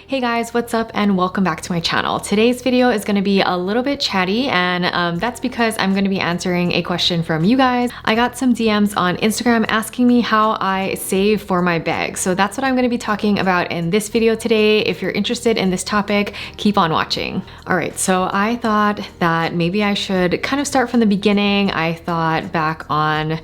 Hey guys, what's up and welcome back to my channel. Today's video is going to be a little bit chatty and that's because I'm going to be answering a question from you guys. I got some DMs on Instagram asking me how I save for my bags. So that's what I'm going to be talking about in this video today. If you're interested in this topic, keep on watching. All right, so I thought that maybe I should kind of start from the beginning. I thought back on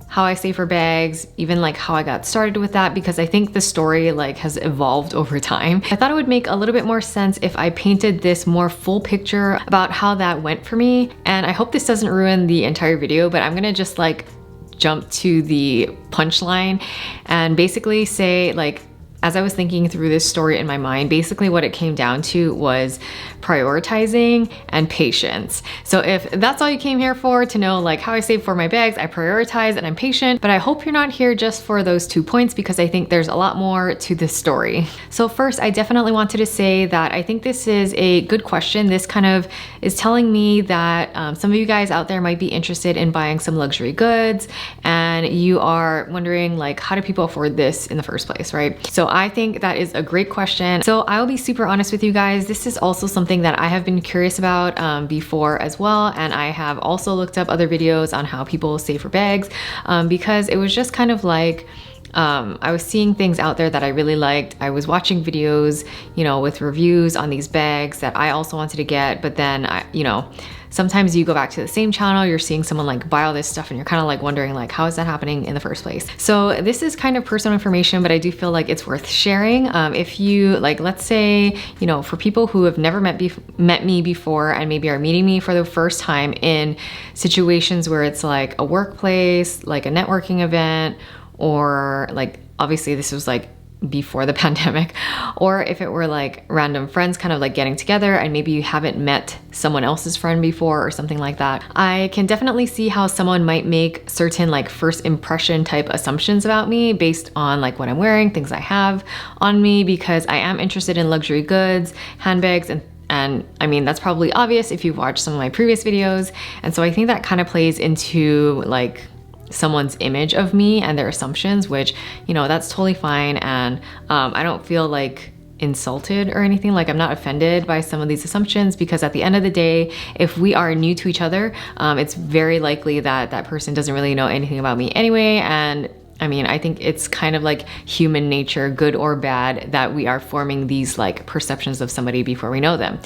how I save for bags, even like how I got started with that, because I think the story like has evolved over time. I thought it would make a little bit more sense if I painted this more full picture about how that went for me. And I hope this doesn't ruin the entire video, but I'm gonna just like jump to the punchline and basically say like, as I was thinking through this story in my mind, basically what it came down to was prioritizing and patience. So if that's all you came here for, to know like how I save for my bags, I prioritize and I'm patient, but I hope you're not here just for those 2 points because I think there's a lot more to this story. So first, I definitely wanted to say that I think this is a good question. This kind of is telling me that some of you guys out there might be interested in buying some luxury goods and you are wondering like, how do people afford this in the first place, right? So I think that is a great question. So I'll be super honest with you guys. This is also something that I have been curious about before as well. And I have also looked up other videos on how people save for bags because it was just kind of like, I was seeing things out there that I really liked. I was watching videos, you know, with reviews on these bags that I also wanted to get, but then sometimes you go back to the same channel, you're seeing someone like buy all this stuff and you're kind of like wondering like, how is that happening in the first place? So this is kind of personal information, but I do feel like it's worth sharing. If you like, let's say, you know, for people who have never met me before and maybe are meeting me for the first time in situations where it's like a workplace, like a networking event, or like, obviously this was like before the pandemic, or if it were like random friends kind of like getting together and maybe you haven't met someone else's friend before or something like that, I can definitely see how someone might make certain like first impression type assumptions about me based on like what I'm wearing, things I have on me, because I am interested in luxury goods, handbags, and I mean, that's probably obvious if you've watched some of my previous videos. And so I think that kind of plays into like someone's image of me and their assumptions, which, you know, that's totally fine. And I don't feel like insulted or anything, like I'm not offended by some of these assumptions, because at the end of the day, if we are new to each other, it's very likely that that person doesn't really know anything about me anyway. And I mean, I think it's kind of like human nature, good or bad, that we are forming these like perceptions of somebody before we know them.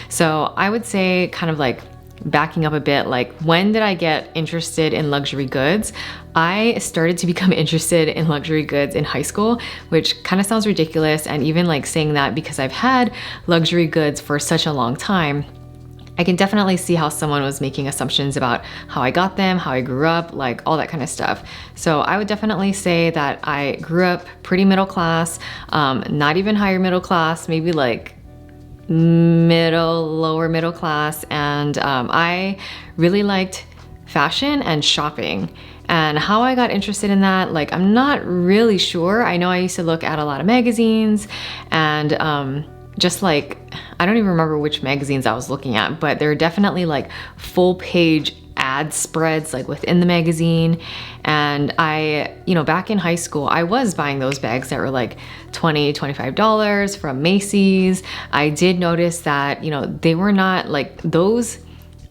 So I would say, kind of like backing up a bit, like when did I get interested in luxury goods? I started to become interested in luxury goods in high school, which kind of sounds ridiculous. And even like saying that because I've had luxury goods for such a long time, I can definitely see how someone was making assumptions about how I got them, how I grew up, like all that kind of stuff. So I would definitely say that I grew up pretty middle class, not even higher middle class, maybe like lower middle class. And I really liked fashion and shopping. And how I got interested in that, like, I'm not really sure. I know I used to look at a lot of magazines and just like, I don't even remember which magazines I was looking at, but there are definitely like full page ad spreads like within the magazine. And I, you know, back in high school, I was buying those bags that were like $20, $25 from Macy's. I did notice that, you know, they were not like, those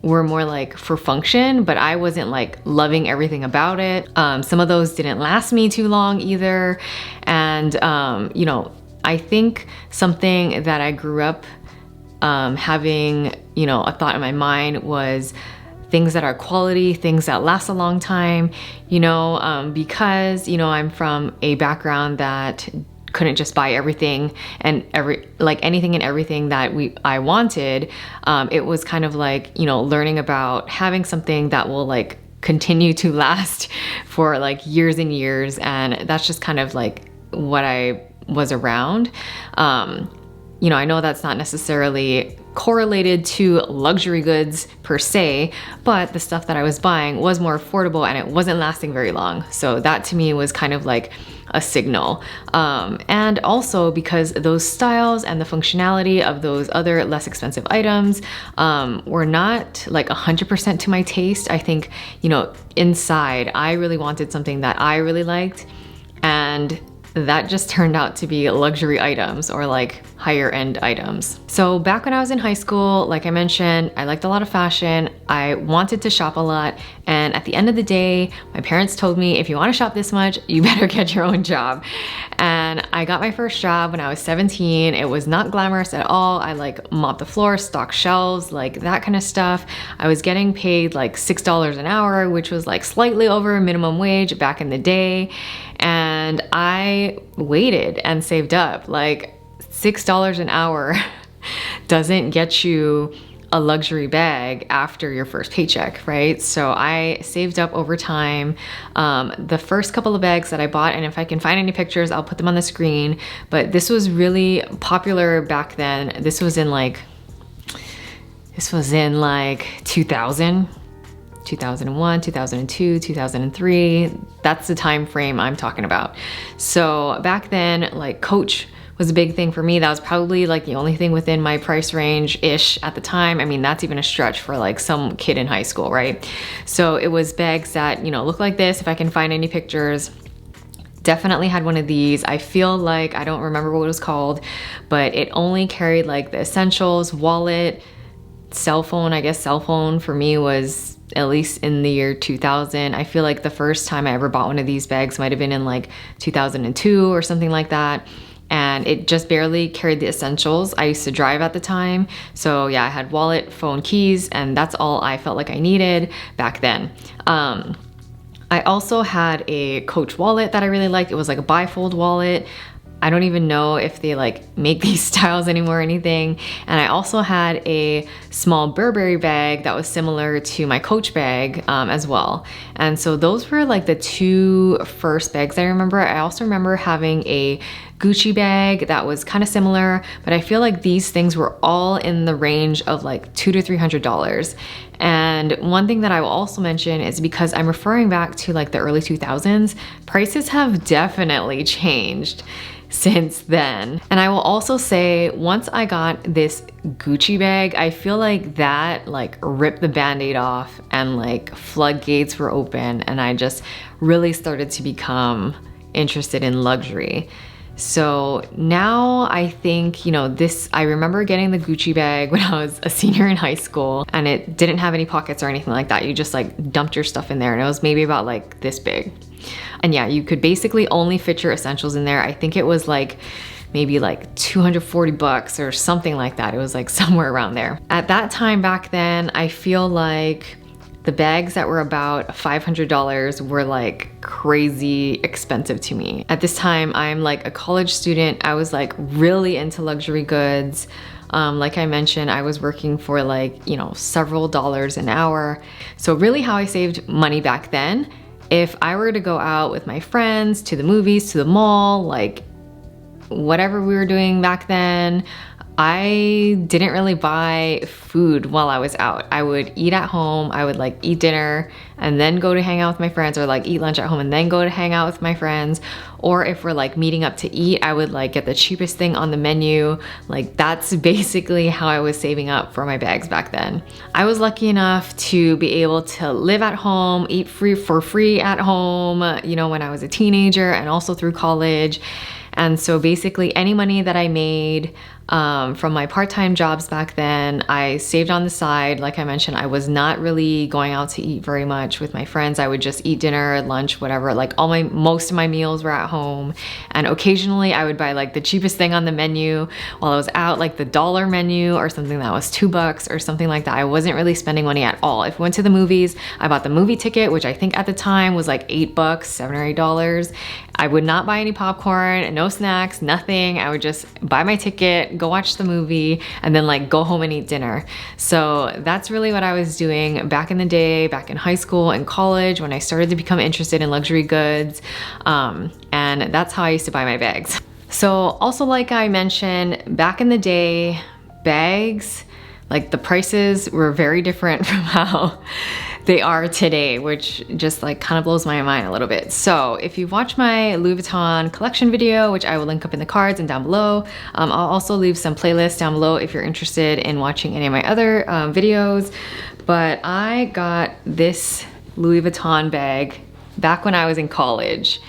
were more like for function, but I wasn't like loving everything about it. Some of those didn't last me too long either. And, you know, I think something that I grew up having, you know, a thought in my mind was things that are quality, things that last a long time, you know, because, you know, I'm from a background that couldn't just buy everything and anything and everything that I wanted. It was kind of like, you know, learning about having something that will like continue to last for like years and years. And that's just kind of like what I was around. You know, I know that's not necessarily correlated to luxury goods per se, but the stuff that I was buying was more affordable and it wasn't lasting very long. So that to me was kind of like a signal. And also because those styles and the functionality of those other less expensive items were not like 100% to my taste. I think, you know, inside I really wanted something that I really liked. And that just turned out to be luxury items or like higher end items. So back when I was in high school, like I mentioned, I liked a lot of fashion. I wanted to shop a lot. And at the end of the day, my parents told me, if you want to shop this much, you better get your own job. And I got my first job when I was 17. It was not glamorous at all. I like mopped the floor, stocked shelves, like that kind of stuff. I was getting paid like $6 an hour, which was like slightly over minimum wage back in the day. And I waited and saved up. Like $6 an hour doesn't get you a luxury bag after your first paycheck, right? So I saved up over time. The first couple of bags that I bought, and if I can find any pictures, I'll put them on the screen, but this was really popular back then. This was in like 2000. 2001, 2002, 2003. That's the time frame I'm talking about. So back then, like Coach was a big thing for me. That was probably like the only thing within my price range-ish at the time. I mean, that's even a stretch for like some kid in high school, right? So it was bags that, you know, look like this. If I can find any pictures, definitely had one of these. I feel like, I don't remember what it was called, but it only carried like the essentials, wallet, cell phone. I guess cell phone for me was at least in the year 2000. I feel like the first time I ever bought one of these bags might have been in like 2002 or something like that. And it just barely carried the essentials. I used to drive at the time. So yeah, I had wallet, phone, keys, and that's all I felt like I needed back then. I also had a Coach wallet that I really liked. It was like a bifold wallet. I don't even know if they like make these styles anymore or anything. And I also had a small Burberry bag that was similar to my Coach bag as well. And so those were like the two first bags I remember. I also remember having a Gucci bag that was kind of similar, but I feel like these things were all in the range of like $200 to $300. And one thing that I will also mention is, because I'm referring back to like the early 2000s, prices have definitely changed since then. And I will also say, once I got this Gucci bag, I feel like that like ripped the band-aid off and like floodgates were open, and I just really started to become interested in luxury. So now I think, you know, I remember getting the Gucci bag when I was a senior in high school, and it didn't have any pockets or anything like that. You just like dumped your stuff in there, and it was maybe about like this big. And yeah, you could basically only fit your essentials in there. I think it was like maybe like $240 or something like that. It was like somewhere around there. At that time back then, I feel like the bags that were about $500 were like crazy expensive to me. At this time, I'm like a college student. I was like really into luxury goods. Like I mentioned, I was working for like, you know, several dollars an hour. So really how I saved money back then, if I were to go out with my friends to the movies, to the mall, like whatever we were doing back then, I didn't really buy food while I was out. I would eat at home. I would like eat dinner and then go to hang out with my friends, or like eat lunch at home and then go to hang out with my friends. Or if we're like meeting up to eat, I would like get the cheapest thing on the menu. Like that's basically how I was saving up for my bags back then. I was lucky enough to be able to live at home, eat for free at home, you know, when I was a teenager and also through college. And so basically any money that I made from my part-time jobs back then, I saved on the side. Like I mentioned, I was not really going out to eat very much with my friends. I would just eat dinner, lunch, whatever. Like most of my meals were at home. And occasionally I would buy like the cheapest thing on the menu while I was out, like the dollar menu or something that was $2 or something like that. I wasn't really spending money at all. If we went to the movies, I bought the movie ticket, which I think at the time was like $8, $7 or $8. I would not buy any popcorn, no snacks, nothing. I would just buy my ticket, go watch the movie, and then like go home and eat dinner. So that's really what I was doing back in the day, back in high school and college when I started to become interested in luxury goods. And that's how I used to buy my bags. So also, like I mentioned, back in the day, bags, like the prices were very different from how they are today, which just like kind of blows my mind a little bit. So if you've watched my Louis Vuitton collection video, which I will link up in the cards and down below, I'll also leave some playlists down below if you're interested in watching any of my other videos. But I got this Louis Vuitton bag back when I was in college.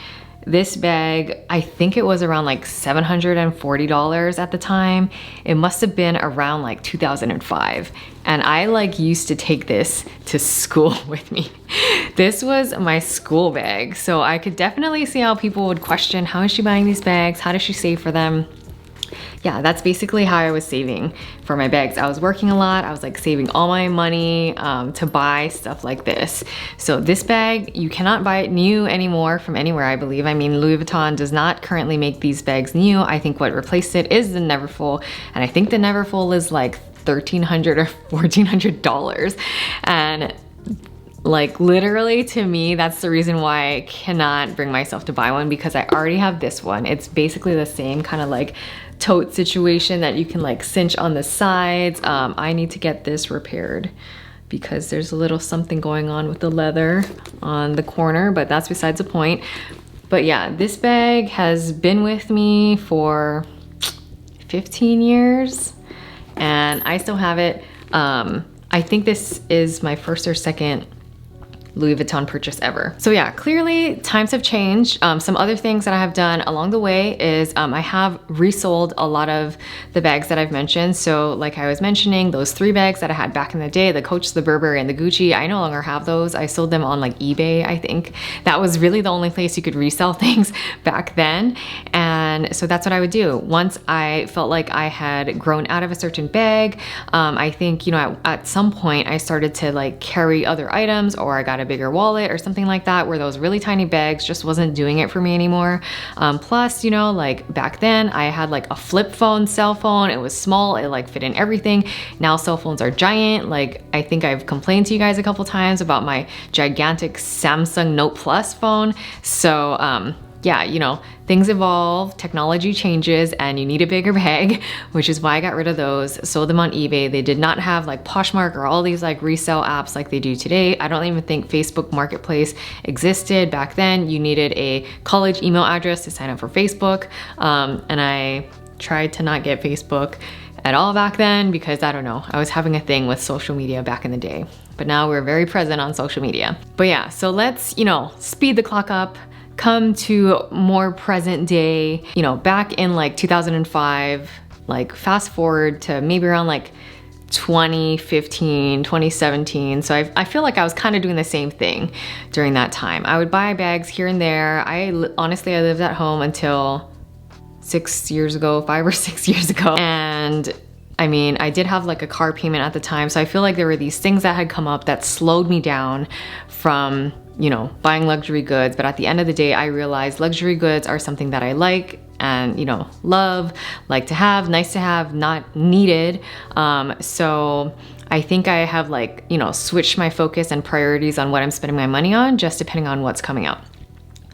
This bag, I think it was around like $740 at the time. It must have been around like 2005. And I like used to take this to school with me. This was my school bag. So I could definitely see how people would question, how is she buying these bags? How does she save for them? Yeah, that's basically how I was saving for my bags. I was working a lot. I was like saving all my money to buy stuff like this. So this bag, you cannot buy it new anymore from anywhere, I believe. I mean, Louis Vuitton does not currently make these bags new. I think what replaced it is the Neverfull. And I think the Neverfull is like $1,300 or $1,400. And like literally to me, that's the reason why I cannot bring myself to buy one, because I already have this one. It's basically the same kind of like tote situation that you can like cinch on the sides. I need to get this repaired because there's a little something going on with the leather on the corner, but that's besides the point. But yeah, this bag has been with me for 15 years and I still have it. I think this is my first or second Louis Vuitton purchase ever. So yeah, clearly times have changed. Some other things that I have done along the way is I have resold a lot of the bags that I've mentioned. So like I was mentioning, those 3 bags that I had back in the day, the Coach, the Burberry, and the Gucci, I no longer have those. I sold them on like eBay, I think. That was really the only place you could resell things back then. And so that's what I would do. Once I felt like I had grown out of a certain bag, I think, you know, at some point I started to like carry other items, or I got a bigger wallet or something like that, where those really tiny bags just wasn't doing it for me anymore. Plus, you know, like back then I had like a flip phone cell phone. It was small, it like fit in everything. Now cell phones are giant. Like I think I've complained to you guys a couple times about my gigantic Samsung Note Plus phone. So yeah, you know, things evolve, technology changes, and you need a bigger bag, which is why I got rid of those, sold them on eBay. They did not have like Poshmark or all these like resale apps like they do today. I don't even think Facebook Marketplace existed back then. You needed a college email address to sign up for Facebook. And I tried to not get Facebook at all back then because I don't know, I was having a thing with social media back in the day. But now we're very present on social media. But yeah, so let's, you know, speed the clock up, come to more present day, you know, back in like 2005, like fast forward to maybe around like 2015, 2017. So I feel like I was kind of doing the same thing during that time. I would buy bags here and there. Honestly, I lived at home until 6 years ago, 5 or 6 years ago. And I mean, I did have like a car payment at the time. So I feel like there were these things that had come up that slowed me down from, you know, buying luxury goods. But at the end of the day, I realized luxury goods are something that I like and, you know, love, like to have, nice to have, not needed. So I think I have like, you know, switched my focus and priorities on what I'm spending my money on, just depending on what's coming out.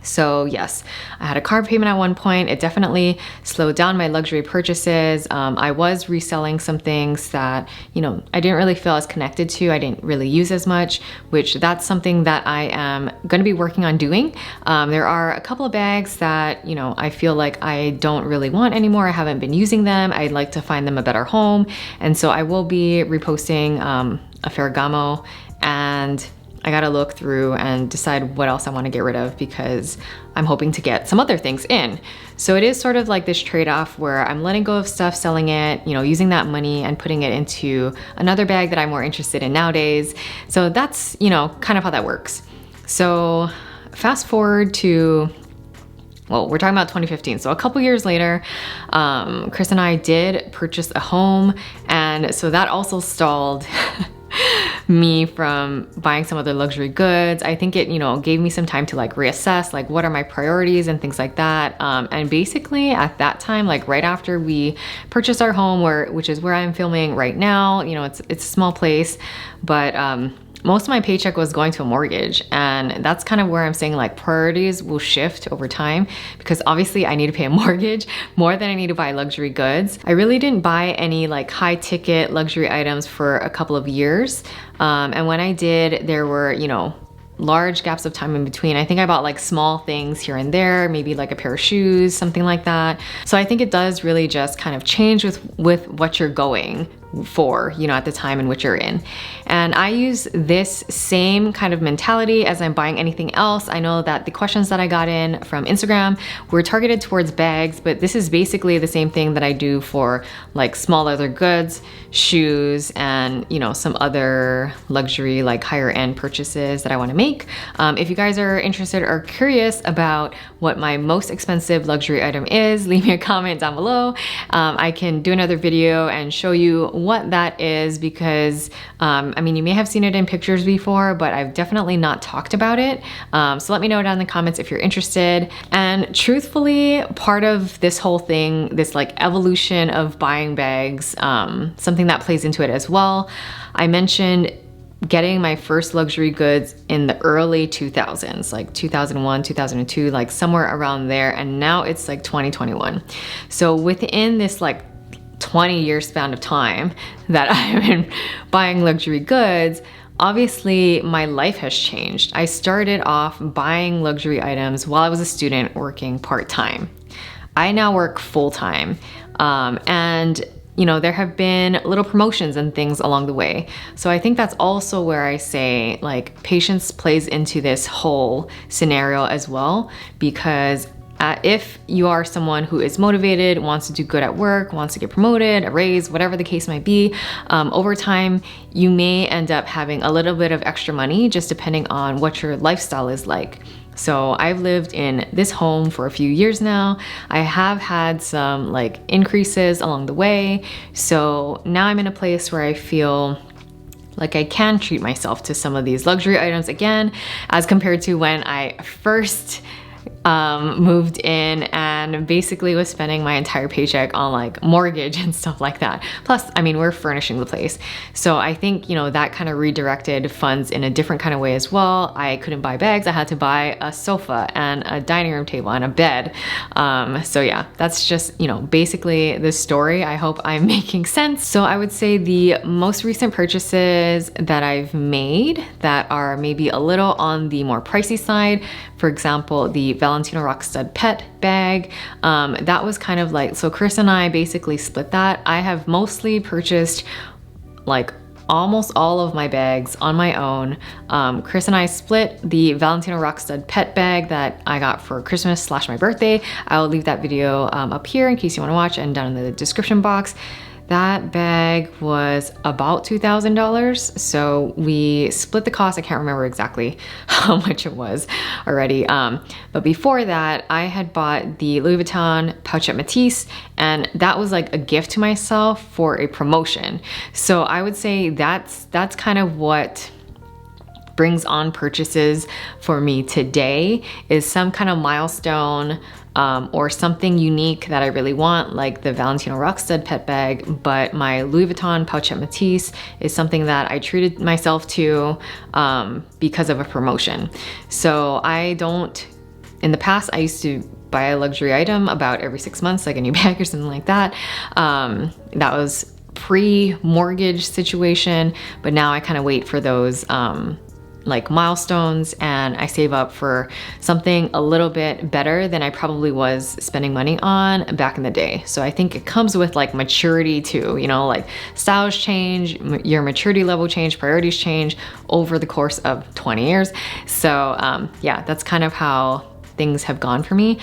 So yes, I had a car payment at one point. It definitely slowed down my luxury purchases. I was reselling some things that, you know, I didn't really feel as connected to. I didn't really use as much, which that's something that I am going to be working on doing. There are a couple of bags that, you know, I feel like I don't really want anymore. I haven't been using them. I'd like to find them a better home. And so I will be reposting a Ferragamo, and I gotta look through and decide what else I want to get rid of because I'm hoping to get some other things in. So it is sort of like this trade-off where I'm letting go of stuff, selling it, you know, using that money and putting it into another bag that I'm more interested in nowadays. So that's, you know, kind of how that works. So fast forward to, well, we're talking about 2015. So a couple years later, Chris and I did purchase a home. And so that also stalled me from buying some other luxury goods. I think it, you know, gave me some time to like reassess, like what are my priorities and things like that. And basically at that time, like right after we purchased our home, which is where I'm filming right now, you know, it's a small place, but most of my paycheck was going to a mortgage. And that's kind of where I'm saying like priorities will shift over time because obviously I need to pay a mortgage more than I need to buy luxury goods. I really didn't buy any like high ticket luxury items for a couple of years. And when I did, there were, you know, large gaps of time in between. I think I bought like small things here and there, maybe like a pair of shoes, something like that. So I think it does really just kind of change with what you're going for, you know, at the time in which you're in. And I use this same kind of mentality as I'm buying anything else. I know that the questions that I got in from Instagram were targeted towards bags, but this is basically the same thing that I do for like small leather goods, shoes, and, you know, some other luxury, like higher end purchases that I want to make. If you guys are interested or curious about what my most expensive luxury item is, leave me a comment down below. I can do another video and show you what that is, because I mean, you may have seen it in pictures before, but I've definitely not talked about it. So let me know down in the comments if you're interested. And truthfully, part of this whole thing, this like evolution of buying bags, something that plays into it as well. I mentioned getting my first luxury goods in the early 2000s, like 2001, 2002, like somewhere around there. And now it's like 2021. So within this like 20-year span of time that I've been buying luxury goods, obviously my life has changed. I started off buying luxury items while I was a student working part-time. I now work full-time, and you know, there have been little promotions and things along the way. So I think that's also where I say like patience plays into this whole scenario as well, because if you are someone who is motivated, wants to do good at work, wants to get promoted, a raise, whatever the case might be, over time, you may end up having a little bit of extra money just depending on what your lifestyle is like. So I've lived in this home for a few years now. I have had some like increases along the way. So now I'm in a place where I feel like I can treat myself to some of these luxury items again, as compared to when I first moved in and basically was spending my entire paycheck on like mortgage and stuff like that. Plus, I mean, we're furnishing the place. So I think, you know, that kind of redirected funds in a different kind of way as well. I couldn't buy bags. I had to buy a sofa and a dining room table and a bed. So yeah, that's just, you know, basically the story. I hope I'm making sense. So I would say the most recent purchases that I've made that are maybe a little on the more pricey side, for example, the Valentino Rock Stud Pet bag. That was kind of like, so Chris and I basically split that. I have mostly purchased like almost all of my bags on my own. Chris and I split the Valentino Rock Stud Pet bag that I got for Christmas / my birthday. I'll leave that video up here in case you want to watch, and down in the description box. That bag was about $2,000. So we split the cost. I can't remember exactly how much it was already. But before that, I had bought the Louis Vuitton Pouchette Matisse, and that was like a gift to myself for a promotion. So I would say that's kind of what brings on purchases for me today, is some kind of milestone or something unique that I really want, like the Valentino Rock Stud Pet bag. But my Louis Vuitton Pouchette Matisse is something that I treated myself to because of a promotion. So I don't, in the past, I used to buy a luxury item about every 6 months, like a new bag or something like that. That was pre-mortgage situation, but now I kind of wait for those like milestones, and I save up for something a little bit better than I probably was spending money on back in the day. So I think it comes with like maturity too, you know, like styles change, your maturity level change, priorities change over the course of 20 years. So yeah, that's kind of how things have gone for me.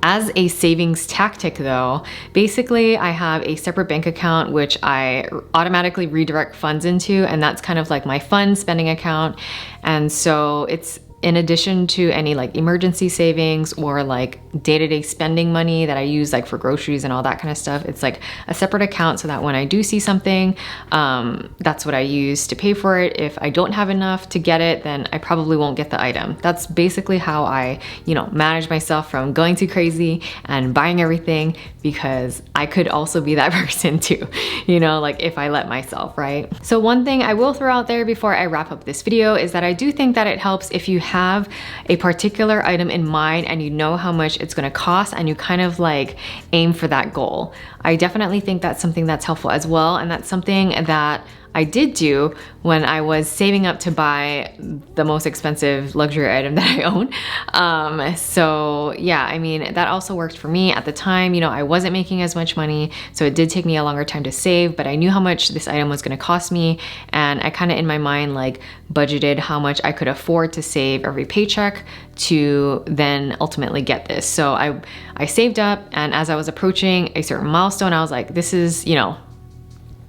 As a savings tactic though, basically I have a separate bank account which I automatically redirect funds into, and that's kind of like my fun spending account. And so it's in addition to any like emergency savings or like day-to-day spending money that I use like for groceries and all that kind of stuff. It's like a separate account so that when I do see something, that's what I use to pay for it. If I don't have enough to get it, then I probably won't get the item. That's basically how I, you know, manage myself from going too crazy and buying everything, because I could also be that person too, you know, like if I let myself, right? So one thing I will throw out there before I wrap up this video is that I do think that it helps if you have a particular item in mind and you know how much it's going to cost, and you kind of like aim for that goal. I definitely think that's something that's helpful as well, and that's something that I did do when I was saving up to buy the most expensive luxury item that I own. So yeah, I mean, that also worked for me at the time. You know, I wasn't making as much money, so it did take me a longer time to save, but I knew how much this item was gonna cost me, and I kind of in my mind like budgeted how much I could afford to save every paycheck to then ultimately get this. So I saved up, and as I was approaching a certain milestone, I was like, this is, you know,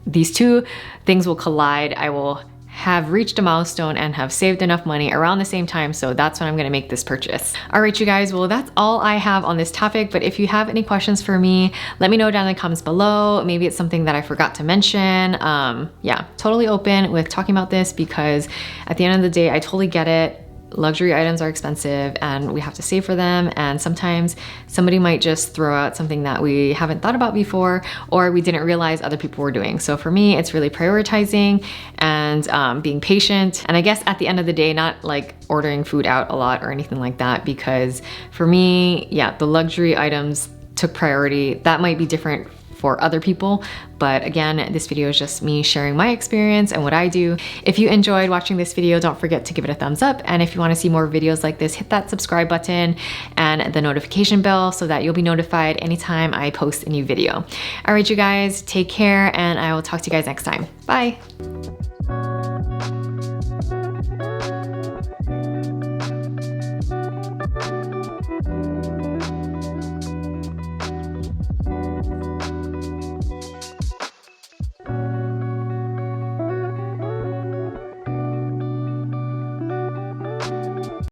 these two things will collide. I will have reached a milestone and have saved enough money around the same time, so that's when I'm gonna make this purchase. All right, you guys, well, that's all I have on this topic, but if you have any questions for me, let me know down in the comments below. Maybe it's something that I forgot to mention. Yeah, totally open with talking about this, because at the end of the day, I totally get it. Luxury items are expensive and we have to save for them, and sometimes somebody might just throw out something that we haven't thought about before or we didn't realize other people were doing. So for me, it's really prioritizing and being patient, and I guess at the end of the day, not like ordering food out a lot or anything like that, because for me, yeah, the luxury items took priority. That might be different for other people, but again, this video is just me sharing my experience and what I do. If you enjoyed watching this video, don't forget to give it a thumbs up, and if you want to see more videos like this, hit that subscribe button and the notification bell so that you'll be notified anytime I post a new video. All right, you guys, take care, and I will talk to you guys next time. Bye.